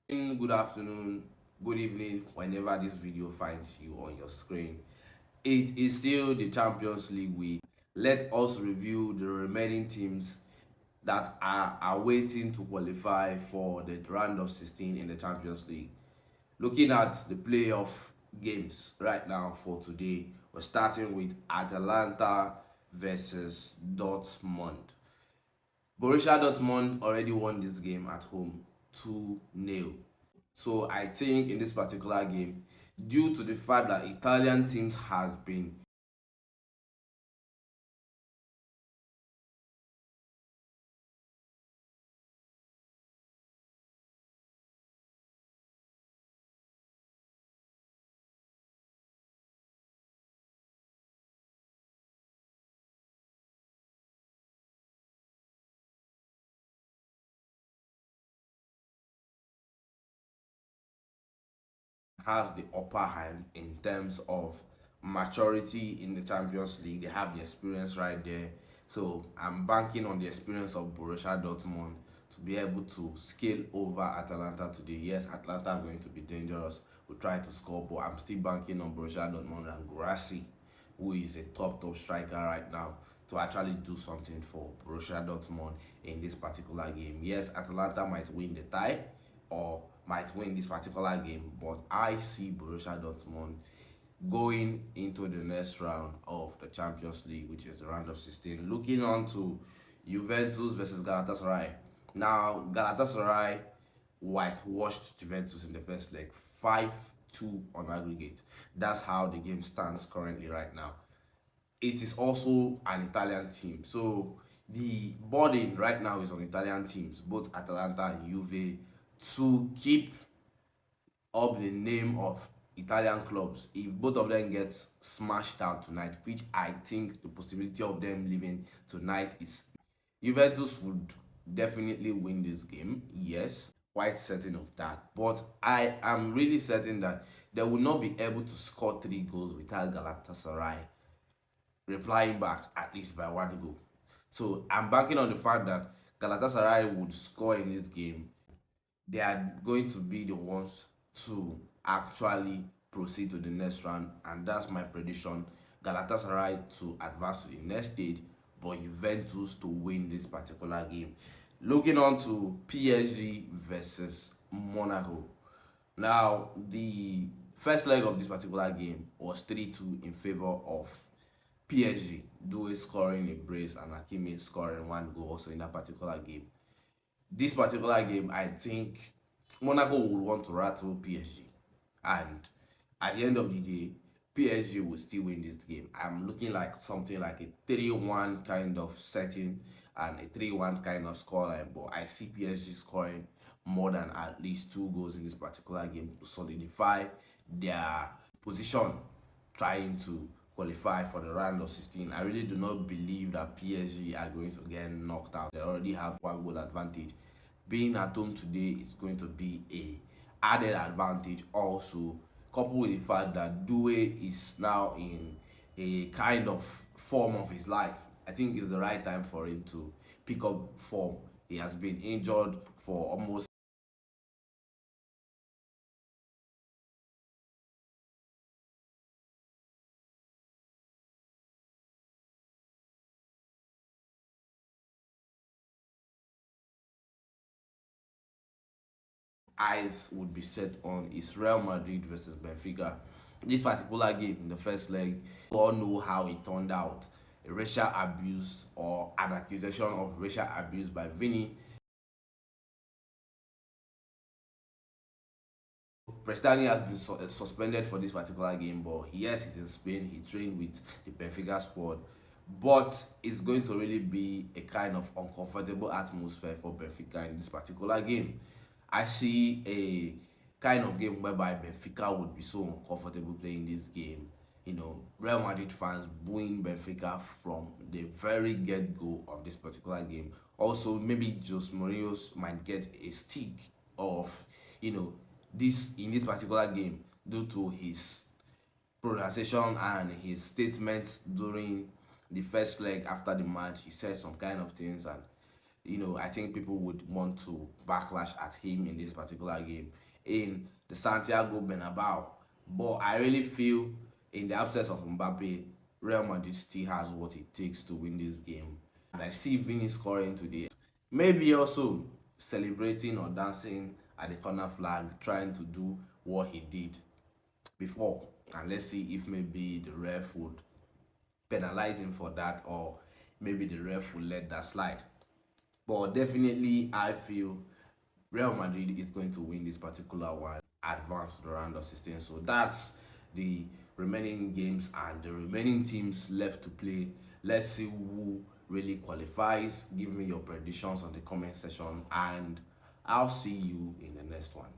Good afternoon, good evening, whenever this video finds you on your screen. It is still the Champions League week. Let us review the remaining teams that are waiting to qualify for the round of 16 in the Champions League. Looking at the playoff games right now for today, we're starting with Atalanta versus Dortmund. Borussia Dortmund already won this game at home 2-0. So I think in this particular game, due to the fact that Italian teams has the upper hand in terms of maturity in the Champions League. They have the experience right there. So I'm banking on the experience of Borussia Dortmund to be able to scale over Atalanta today. Yes, Atalanta are going to be dangerous. We'll try to score, but I'm still banking on Borussia Dortmund and Guirassy, who is a top striker right now, to actually do something for Borussia Dortmund in this particular game. Yes, Atalanta might win the tie or might win this particular game, but I see Borussia Dortmund going into the next round of the Champions League, which is the round of 16. Looking on to Juventus versus Galatasaray. Now, Galatasaray whitewashed Juventus in the first leg, 5-2 on aggregate. That's how the game stands currently right now. It is also an Italian team. So the burden right now is on Italian teams, both Atalanta and Juve, to keep up the name of Italian clubs. If both of them get smashed out tonight, which I think the possibility of them leaving tonight is, Juventus would definitely win this game. Yes, quite certain of that. But I am really certain that they will not be able to score 3 goals without Galatasaray replying back at least by 1 goal. So I'm banking on the fact that Galatasaray would score in this game. They are going to be the ones to actually proceed to the next round, and that's my prediction. Galatasaray to advance to the next stage, but Juventus to win this particular game. Looking on to PSG versus Monaco. Now, the first leg of this particular game was 3-2 in favor of PSG, Doué scoring a brace and Hakimi scoring 1 goal also in that particular game. This particular game, I think Monaco would want to rattle PSG, and at the end of the day, PSG will still win this game. I'm looking like something like a 3-1 kind of setting and a 3-1 kind of scoreline, but I see PSG scoring more than at least 2 goals in this particular game to solidify their position trying to qualify for the round of 16. I really do not believe that PSG are going to get knocked out. They already have 1 goal advantage. Being at home today is going to be a added advantage also, coupled with the fact that Doué is now in a kind of form of his life. I think it's the right time for him to pick up form. He has been injured for almost eyes would be set on is Real Madrid versus Benfica. This particular game in the first leg, we all know how it turned out. A racial abuse or an accusation of racial abuse by Vini. Prestani has been suspended for this particular game, but yes, he's in Spain. He trained with the Benfica squad. But it's going to really be a kind of uncomfortable atmosphere for Benfica in this particular game. I see a kind of game whereby Benfica would be so uncomfortable playing this game. Real Madrid fans booing Benfica from the very get-go of this particular game. Also, maybe Jose Mourinho might get a stick of, you know, this in this particular game due to his pronunciation and his statements during the first leg after the match. He said some kind of things, and I think people would want to backlash at him in this particular game in the Santiago Bernabeu. But I really feel in the absence of Mbappe, Real Madrid still has what it takes to win this game. And I see Vini scoring today. Maybe also celebrating or dancing at the corner flag, trying to do what he did before. And let's see if maybe the ref would penalize him for that, or maybe the ref will let that slide. But definitely, I feel Real Madrid is going to win this particular one, advance to the round of 16. So that's the remaining games and the remaining teams left to play. Let's see who really qualifies. Give me your predictions on the comment section, and I'll see you in the next one.